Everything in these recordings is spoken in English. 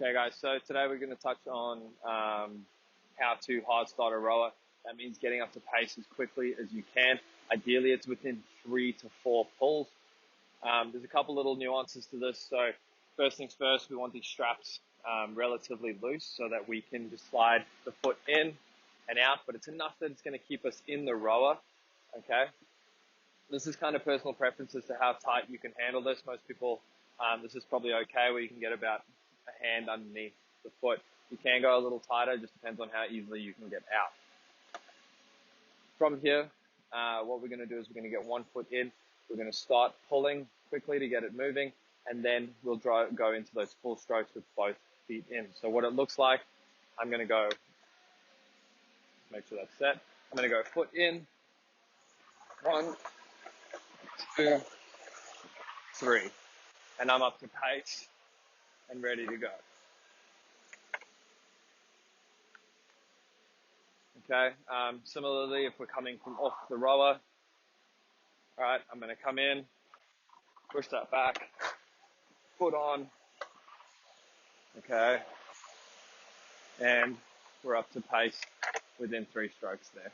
Okay guys, so today we're going to touch on how to hard start a rower. That means getting up to pace as quickly as you can. Ideally it's within 3 to 4 pulls. There's a couple little nuances to this. So first things first, we want these straps relatively loose so that we can just slide the foot in and out, but it's enough that it's going to keep us in the rower. Okay, this is kind of personal preference as to how tight you can handle this. Most people, this is probably okay where you can get about a hand underneath the foot. You can go a little tighter, just depends on how easily you can get out. From here, what we're going to do is we're going to get one foot in. We're going to start pulling quickly to get it moving, and then we'll go into those full strokes with both feet in. So what it looks like, I'm going to go, make sure that's set. I'm going to go foot in, 1, 2, 3, and I'm up to pace and ready to go. Okay, similarly, if we're coming from off the rower, all right, I'm going to come in, push that back, foot on, okay, and we're up to pace within 3 strokes there.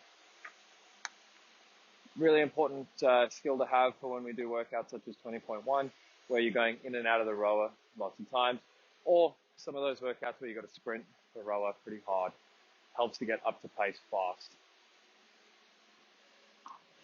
Really important skill to have for when we do workouts such as 20.1, where you're going in and out of the rower lots of times, or some of those workouts where you've got to sprint the rower pretty hard. Helps to get up to pace fast.